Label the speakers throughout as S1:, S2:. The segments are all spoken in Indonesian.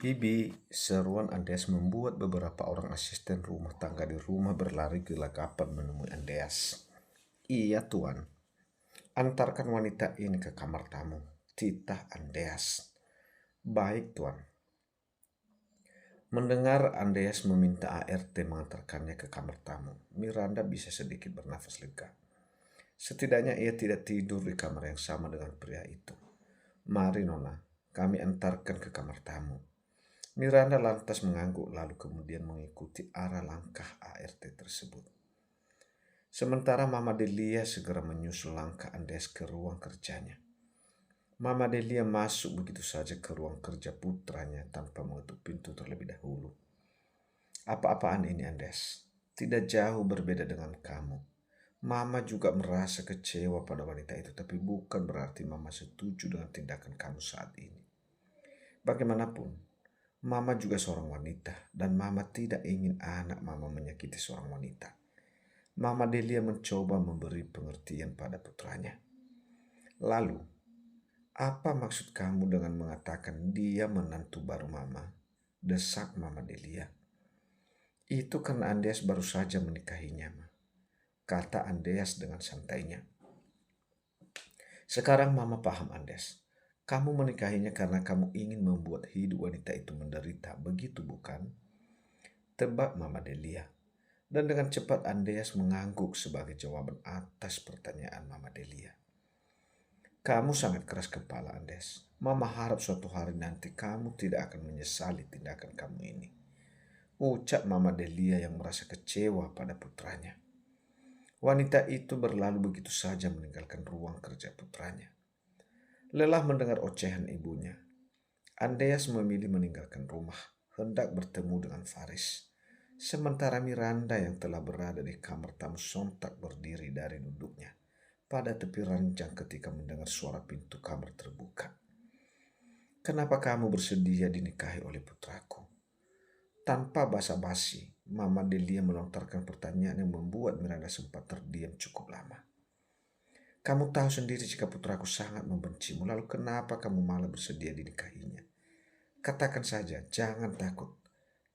S1: Bibi, seruan Andreas membuat beberapa orang asisten rumah tangga di rumah berlari gelagapan menemui Andreas. Iya, Tuan. Antarkan wanita ini ke kamar tamu. Titah Andreas. Baik, Tuan. Mendengar Andreas meminta ART mengantarkannya ke kamar tamu, Miranda bisa sedikit bernafas lega. Setidaknya ia tidak tidur di kamar yang sama dengan pria itu. Mari, Nona, kami antarkan ke kamar tamu. Miranda lantas mengangguk lalu kemudian mengikuti arah langkah ART tersebut. Sementara Mama Delia segera menyusul langkah Andes ke ruang kerjanya. Mama Delia masuk begitu saja ke ruang kerja putranya tanpa menutup pintu terlebih dahulu. Apa-apaan ini Andes? Tidak jauh berbeda dengan kamu. Mama juga merasa kecewa pada wanita itu, tapi bukan berarti Mama setuju dengan tindakan kamu saat ini. Bagaimanapun, Mama juga seorang wanita dan Mama tidak ingin anak Mama menyakiti seorang wanita. Mama Delia mencoba memberi pengertian pada putranya. Lalu, apa maksud kamu dengan mengatakan dia menantu baru Mama? Desak Mama Delia. Itu karena Andreas baru saja menikahinya, Ma, kata Andreas dengan santainya. Sekarang Mama paham, Andreas. Kamu menikahinya karena kamu ingin membuat hidup wanita itu menderita, begitu bukan? Tebak Mama Delia. Dan dengan cepat Andreas mengangguk sebagai jawaban atas pertanyaan Mama Delia. Kamu sangat keras kepala, Andreas. Mama harap suatu hari nanti kamu tidak akan menyesali tindakan kamu ini. Ucap Mama Delia yang merasa kecewa pada putranya. Wanita itu berlalu begitu saja meninggalkan ruang kerja putranya. Lelah mendengar ocehan ibunya, Andreas memilih meninggalkan rumah, hendak bertemu dengan Faris. Sementara Miranda yang telah berada di kamar tamu sontak berdiri dari duduknya pada tepi ranjang ketika mendengar suara pintu kamar terbuka. Kenapa kamu bersedia dinikahi oleh putraku? Tanpa basa-basi, Mama Delia melontarkan pertanyaan yang membuat Miranda sempat terdiam cukup lama. Kamu tahu sendiri jika putraku sangat membencimu, lalu kenapa kamu malah bersedia dinikahinya? Katakan saja, jangan takut.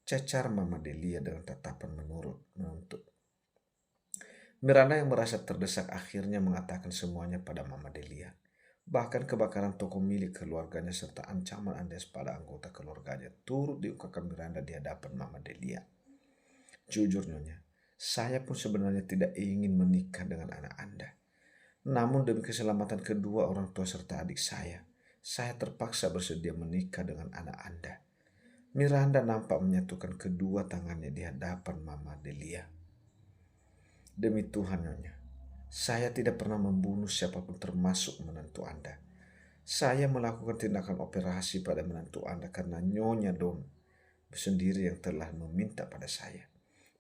S1: Cecar Mama Delia dengan tatapan menuntut. Miranda yang merasa terdesak akhirnya mengatakan semuanya pada Mama Delia. Bahkan kebakaran toko milik keluarganya serta ancaman Andes pada anggota keluarganya turut diungkapkan Miranda di hadapan Mama Delia. Jujur Nyonya, saya pun sebenarnya tidak ingin menikah dengan anak Anda. Namun demi keselamatan kedua orang tua serta adik saya terpaksa bersedia menikah dengan anak Anda. Miranda nampak menyatukan kedua tangannya di hadapan Mama Delia. Demi Tuhan Nyonya, saya tidak pernah membunuh siapapun termasuk menantu Anda. Saya melakukan tindakan operasi pada menantu Anda karena Nyonya Don sendiri yang telah meminta pada saya.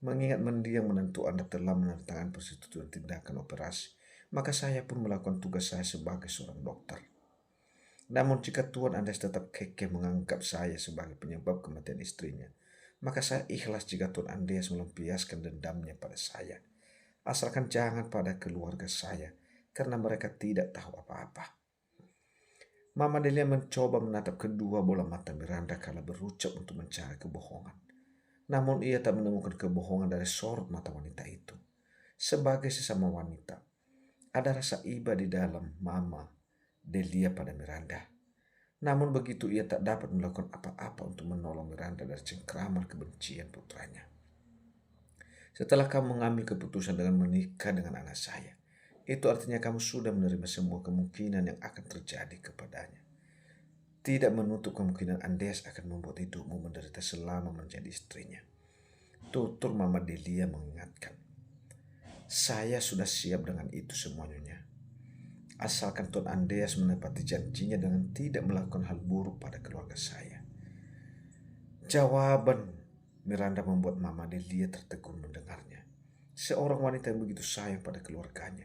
S1: Mengingat mendiang menantu Anda telah menandatangani persetujuan tindakan operasi, maka saya pun melakukan tugas saya sebagai seorang dokter. Namun jika Tuan Anda tetap kekeh menganggap saya sebagai penyebab kematian istrinya, maka saya ikhlas jika Tuan Andreas melampiaskan dendamnya pada saya. Asalkan jangan pada keluarga saya, karena mereka tidak tahu apa-apa. Mama Delia mencoba menatap kedua bola mata Miranda kala berucap untuk mencari kebohongan. Namun ia tak menemukan kebohongan dari sorot mata wanita itu. Sebagai sesama wanita, ada rasa iba di dalam Mama Delia pada Miranda. Namun begitu ia tak dapat melakukan apa-apa untuk menolong Miranda dari cengkraman kebencian putranya. Setelah kamu mengambil keputusan dengan menikah dengan anak saya, itu artinya kamu sudah menerima semua kemungkinan yang akan terjadi kepadanya. Tidak menutup kemungkinan Andes akan membuat hidupmu menderita selama menjadi istrinya. Tutur Mama Delia mengingatkan. Saya sudah siap dengan itu semuanya. Asalkan Tuan Andreas menepati janjinya dengan tidak melakukan hal buruk pada keluarga saya. Jawaban Miranda membuat Mama Delia tertegun mendengarnya. Seorang wanita yang begitu sayang pada keluarganya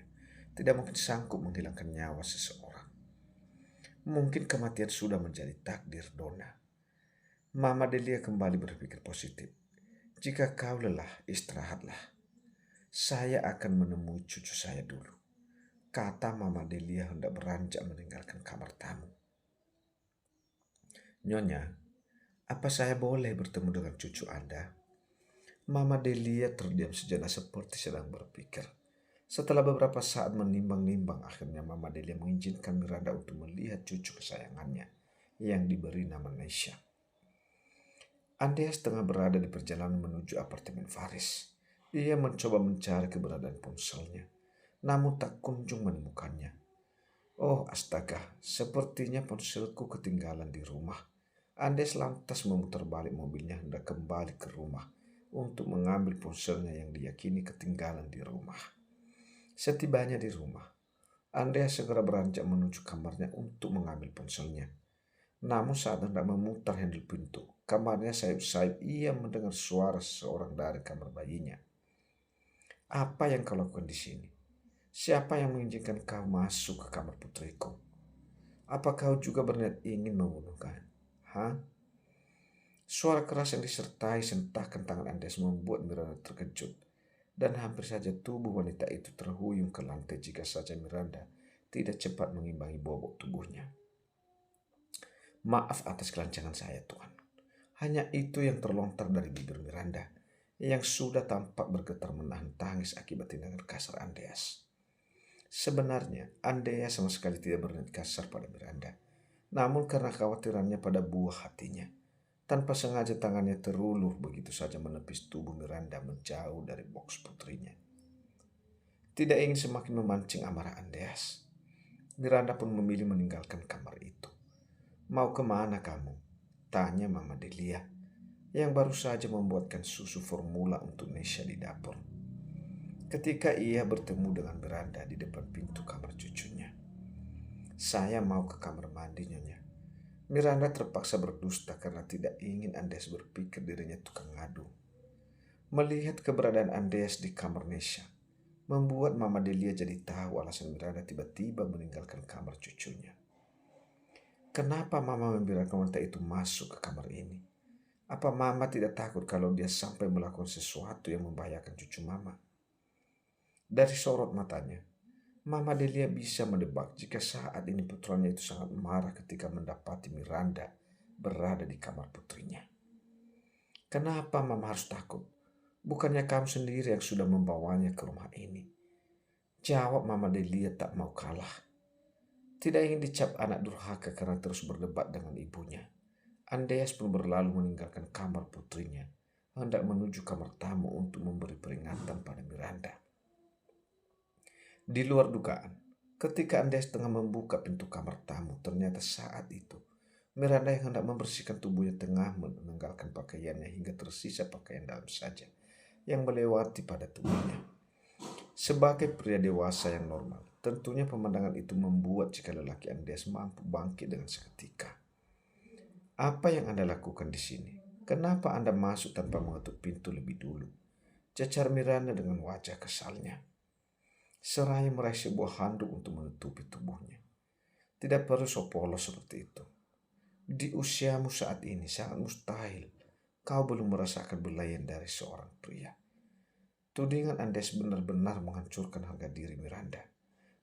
S1: tidak mungkin sanggup menghilangkan nyawa seseorang. Mungkin kematian sudah menjadi takdir Donna. Mama Delia kembali berpikir positif. Jika kau lelah, istirahatlah. Saya akan menemui cucu saya dulu, kata Mama Delia hendak beranjak meninggalkan kamar tamu. Nyonya, Apa saya boleh bertemu dengan cucu Anda? Mama Delia terdiam sejenak seperti sedang berpikir. Setelah beberapa saat menimbang-nimbang, akhirnya Mama Delia mengizinkan Miranda untuk melihat cucu kesayangannya yang diberi nama Nesha. Andreas tengah berada di perjalanan menuju apartemen Faris. Ia mencoba mencari keberadaan ponselnya, namun tak kunjung menemukannya. Oh astaga, sepertinya ponselku ketinggalan di rumah. Andes lantas memutar balik mobilnya hendak kembali ke rumah untuk mengambil ponselnya yang diyakini ketinggalan di rumah. Setibanya di rumah, Andes segera beranjak menuju kamarnya untuk mengambil ponselnya. Namun saat hendak memutar handle pintu, kamarnya sayup-sayup ia mendengar suara seseorang dari kamar bayinya. Apa yang kau lakukan di sini? Siapa yang mengizinkan kau masuk ke kamar putriku? Apa kau juga berniat ingin membunuhkan? Hah? Suara keras yang disertai sentakan tangan Andes membuat Miranda terkejut. Dan hampir saja tubuh wanita itu terhuyung ke lantai jika saja Miranda tidak cepat mengimbangi bobot tubuhnya. Maaf atas kelancangan saya, Tuan. Hanya itu yang terlontar dari bibir Miranda, yang sudah tampak bergetar menahan tangis akibat tindakan kasar Andreas. Sebenarnya, Andreas sama sekali tidak berniat kasar pada Miranda. Namun karena khawatirannya pada buah hatinya, tanpa sengaja tangannya terulur begitu saja menepis tubuh Miranda menjauh dari box putrinya. Tidak ingin semakin memancing amarah Andreas, Miranda pun memilih meninggalkan kamar itu. Mau kemana kamu? Tanya Mama Delia, yang baru saja membuatkan susu formula untuk Nesha di dapur. Ketika ia bertemu dengan Miranda di depan pintu kamar cucunya. Saya mau ke kamar mandi, Nyonya. Miranda terpaksa berdusta karena tidak ingin Andes berpikir dirinya tukang ngadu. Melihat keberadaan Andes di kamar Nesha, membuat Mama Delia jadi tahu alasan Miranda tiba-tiba meninggalkan kamar cucunya. Kenapa Mama membiarkan wanita itu masuk ke kamar ini? Apa Mama tidak takut kalau dia sampai melakukan sesuatu yang membahayakan cucu Mama? Dari sorot matanya, Mama Delia bisa mendebak jika saat ini putranya itu sangat marah ketika mendapati Miranda berada di kamar putrinya. Kenapa Mama harus takut? Bukannya kamu sendiri yang sudah membawanya ke rumah ini. Jawab Mama Delia tak mau kalah. Tidak ingin dicap anak durhaka karena terus berdebat dengan ibunya. Andreas pun berlalu meninggalkan kamar putrinya, hendak menuju kamar tamu untuk memberi peringatan pada Miranda. Di luar dugaan, ketika Andreas tengah membuka pintu kamar tamu, ternyata saat itu Miranda yang hendak membersihkan tubuhnya tengah menanggalkan pakaiannya hingga tersisa pakaian dalam saja yang melewati pada tubuhnya. Sebagai pria dewasa yang normal, tentunya pemandangan itu membuat jika lelaki Andreas mampu bangkit dengan seketika. Apa yang Anda lakukan di sini? Kenapa Anda masuk tanpa mengetuk pintu lebih dulu? Cacar Miranda dengan wajah kesalnya. Seraya meraih sebuah handuk untuk menutupi tubuhnya. Tidak perlu so polos seperti itu. Di usiamu saat ini sangat mustahil kau belum merasakan belayan dari seorang pria. Tudingan Andes benar-benar menghancurkan harga diri Miranda.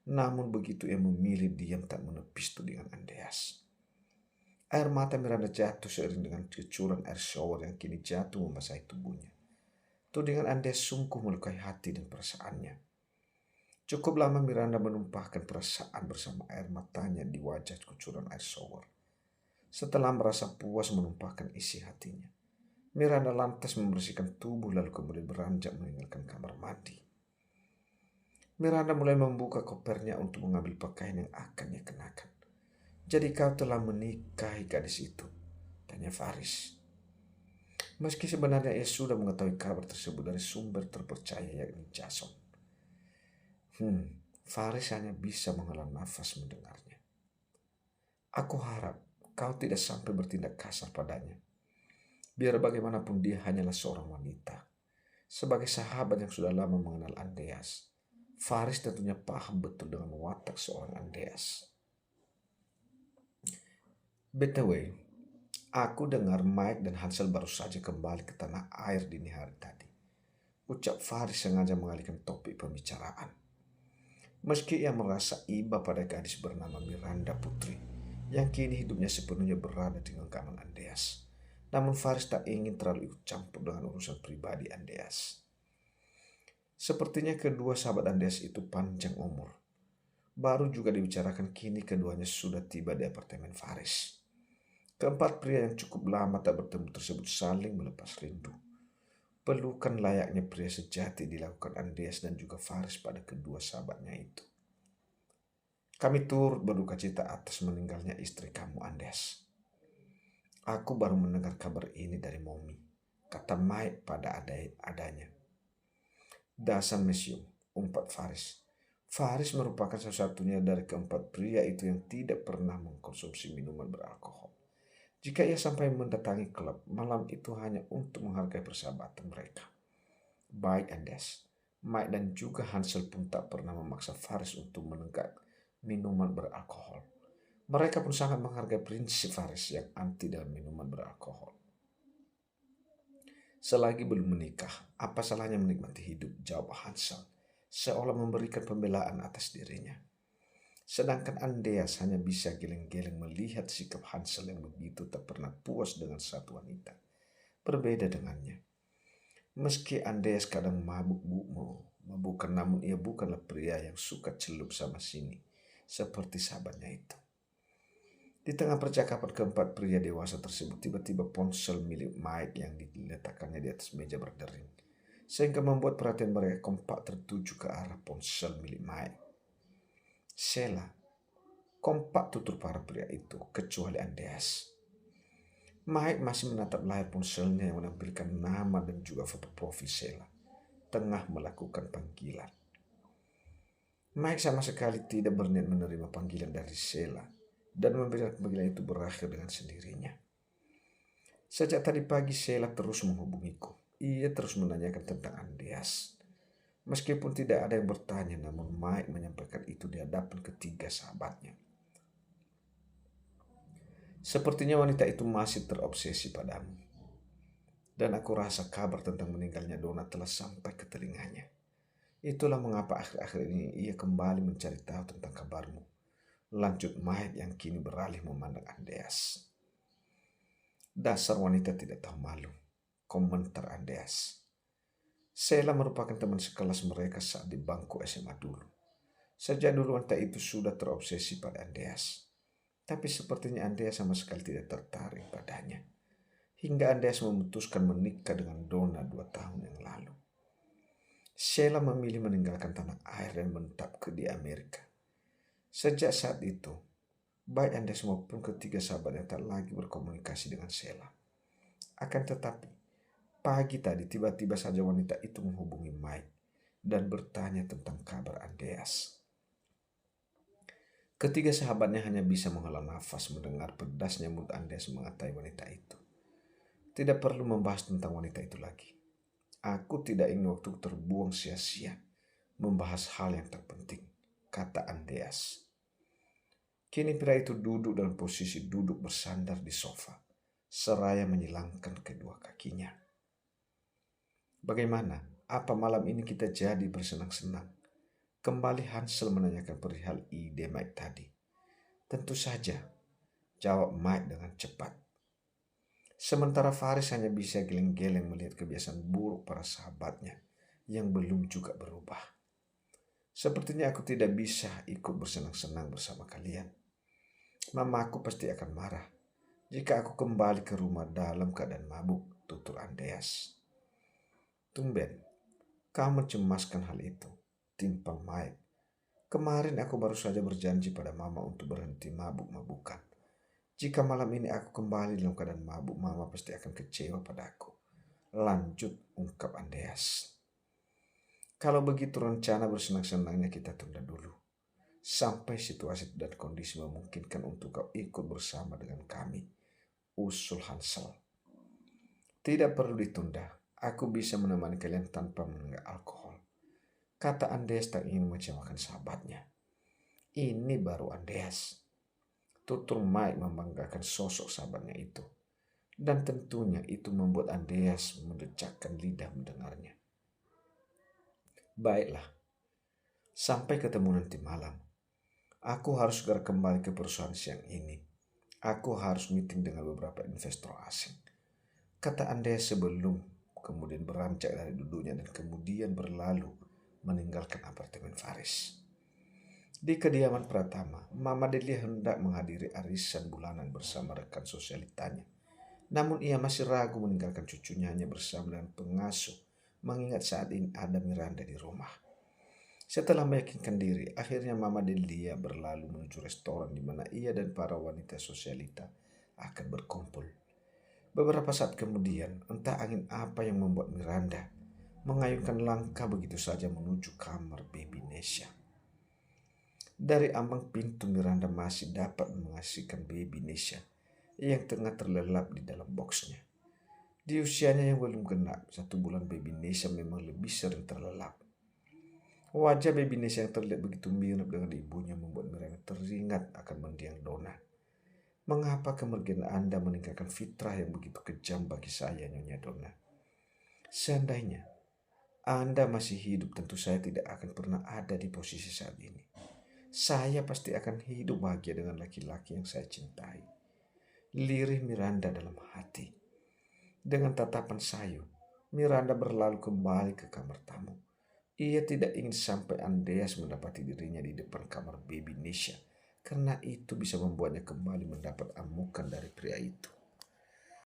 S1: Namun begitu ia memilih diam tak menepis tudingan Andreas. Air mata Miranda jatuh seiring dengan kecuran air shower yang kini jatuh membasahi tubuhnya. Tudingan Andreas sungguh melukai hati dan perasaannya. Cukup lama Miranda menumpahkan perasaan bersama air matanya di wajah kucuran air shower. Setelah merasa puas menumpahkan isi hatinya, Miranda lantas membersihkan tubuh lalu kemudian beranjak meninggalkan kamar mandi. Miranda mulai membuka kopernya untuk mengambil pakaian yang akan ia kenakan. Jadi kau telah menikahi gadis itu? Tanya Faris. Meski sebenarnya ia sudah mengetahui kabar tersebut dari sumber terpercaya yakni Jason. Faris hanya bisa menghela nafas mendengarnya. Aku harap kau tidak sampai bertindak kasar padanya. Biar bagaimanapun dia hanyalah seorang wanita. Sebagai sahabat yang sudah lama mengenal Andreas, Faris tentunya paham betul dengan watak seorang Andreas. BTW, aku dengar Mike dan Hansel baru saja kembali ke tanah air dini hari tadi. Ucap Faris sengaja mengalihkan topik pembicaraan. Meski ia merasa iba pada gadis bernama Miranda Putri, yang kini hidupnya sepenuhnya berada di genggaman Andreas. Namun Faris tak ingin terlalu ikut campur dengan urusan pribadi Andreas. Sepertinya kedua sahabat Andreas itu panjang umur. Baru juga dibicarakan kini keduanya sudah tiba di apartemen Faris. Keempat pria yang cukup lama tak bertemu tersebut saling melepas rindu. Pelukan layaknya pria sejati dilakukan Andreas dan juga Faris pada kedua sahabatnya itu. Kami turut berduka cita atas meninggalnya istri kamu, Andreas. Aku baru mendengar kabar ini dari Momi, kata Mike pada adanya. Dasar mesium, umpat Faris. Faris merupakan salah satunya dari keempat pria itu yang tidak pernah mengkonsumsi minuman beralkohol. Jika ia sampai mendatangi klub, malam itu hanya untuk menghargai persahabatan mereka. Baik Andes, Mike dan juga Hansel pun tak pernah memaksa Faris untuk menenggak minuman beralkohol. Mereka pun sangat menghargai prinsip Faris yang anti dalam minuman beralkohol. Selagi belum menikah, apa salahnya menikmati hidup, jawab Hansel, seolah memberikan pembelaan atas dirinya. Sedangkan Andreas hanya bisa geleng-geleng melihat sikap Hansel yang begitu tak pernah puas dengan satu wanita. Berbeda dengannya. Meski Andreas kadang mabuk, namun ia bukanlah pria yang suka celup sana sini, seperti sahabatnya itu. Di tengah percakapan keempat pria dewasa tersebut, tiba-tiba ponsel milik Mike yang diletakkannya di atas meja berdering, sehingga membuat perhatian mereka kompak tertuju ke arah ponsel milik Mike. Sheila, kompak tutur para pria itu, kecuali Andreas. Mike masih menatap layar ponselnya yang menampilkan nama dan juga foto profil Sheila, tengah melakukan panggilan. Mike sama sekali tidak berniat menerima panggilan dari Sheila, dan membiarkan panggilan itu berakhir dengan sendirinya. Sejak tadi pagi Sheila terus menghubungiku. Ia terus menanyakan tentang Andreas. Meskipun tidak ada yang bertanya, namun Mike menyampaikan itu di hadapan ketiga sahabatnya. Sepertinya wanita itu masih terobsesi padamu. Dan aku rasa kabar tentang meninggalnya Donna telah sampai ke telinganya. Itulah mengapa akhir-akhir ini ia kembali mencari tahu tentang kabarmu. Lanjut Mike yang kini beralih memandang Andreas. Dasar wanita tidak tahu malu, komentar Andreas. Sheila merupakan teman sekelas mereka saat di bangku SMA dulu. Sejak dulu wanita itu sudah terobsesi pada Andreas. Tapi sepertinya Andreas sama sekali tidak tertarik padanya. Hingga Andreas memutuskan menikah dengan Donna 2 tahun yang lalu. Sheila memilih meninggalkan tanah air dan menetap di Amerika. Sejak saat itu, baik Andreas maupun ketiga sahabatnya tak lagi berkomunikasi dengan Sheila. Akan tetapi, pagi tadi tiba-tiba saja wanita itu menghubungi Mike dan bertanya tentang kabar Andreas. Ketiga sahabatnya hanya bisa menghela nafas mendengar pedasnya mulut Andreas mengatai wanita itu. Tidak perlu membahas tentang wanita itu lagi. Aku tidak ingin waktu terbuang sia-sia membahas hal yang terpenting, kata Andreas. Kini pria itu duduk dalam posisi duduk bersandar di sofa, seraya menyilangkan kedua kakinya. Bagaimana? Apa malam ini kita jadi bersenang-senang? Kembali Hansel menanyakan perihal ide Mike tadi. Tentu saja, jawab Mike dengan cepat. Sementara Faris hanya bisa geleng-geleng melihat kebiasaan buruk para sahabatnya yang belum juga berubah. Sepertinya aku tidak bisa ikut bersenang-senang bersama kalian. Mamaku pasti akan marah jika aku kembali ke rumah dalam keadaan mabuk, tutur Andreas. Tumben, kamu mencemaskan hal itu, timpang Mike. Kemarin aku baru saja berjanji pada mama untuk berhenti mabuk-mabukan. Jika malam ini aku kembali dalam keadaan mabuk, mama pasti akan kecewa padaku. Lanjut, ungkap Andreas. Kalau begitu rencana bersenang-senangnya kita tunda dulu. Sampai situasi dan kondisi memungkinkan untuk kau ikut bersama dengan kami, usul Hansel. Tidak perlu ditunda, aku bisa menemani kalian tanpa menenggak alkohol, kata Andreas tak ingin mengecewakan sahabatnya. Ini baru Andreas. Tutur Mike membanggakan sosok sahabatnya itu. Dan tentunya itu membuat Andreas mendecakkan lidah mendengarnya. Baiklah, sampai ketemu nanti malam. Aku harus segera kembali ke perusahaan siang ini. Aku harus meeting dengan beberapa investor asing. kata Andreas sebelum kemudian beranjak dari duduknya dan kemudian berlalu meninggalkan apartemen Faris. Di kediaman Pratama, Mama Delia hendak menghadiri arisan bulanan bersama rekan sosialitanya. Namun ia masih ragu meninggalkan cucunya hanya bersama dengan pengasuh, mengingat saat ini ada Miranda di rumah. Setelah meyakinkan diri, akhirnya Mama Delia berlalu menuju restoran di mana ia dan para wanita sosialita akan berkumpul. Beberapa saat kemudian, entah angin apa yang membuat Miranda mengayunkan langkah begitu saja menuju kamar baby Nesha. Dari ambang pintu Miranda masih dapat mengasihkan baby Nesha yang tengah terlelap di dalam boxnya. Di usianya yang belum genap 1 bulan, baby Nesha memang lebih sering terlelap. Wajah baby Nesha yang terlihat begitu mirip dengan ibunya membuat Miranda teringat akan mendiang Donna. Mengapa kemudian Anda meninggalkan fitrah yang begitu kejam bagi saya, Nyonya Donna? Seandainya Anda masih hidup, tentu saya tidak akan pernah ada di posisi saat ini. Saya pasti akan hidup bahagia dengan laki-laki yang saya cintai. Lirih Miranda dalam hati. Dengan tatapan sayu, Miranda berlalu kembali ke kamar tamu. Ia tidak ingin sampai Andreas mendapati dirinya di depan kamar baby Nesha, karena itu bisa membuatnya kembali mendapat amukan dari pria itu.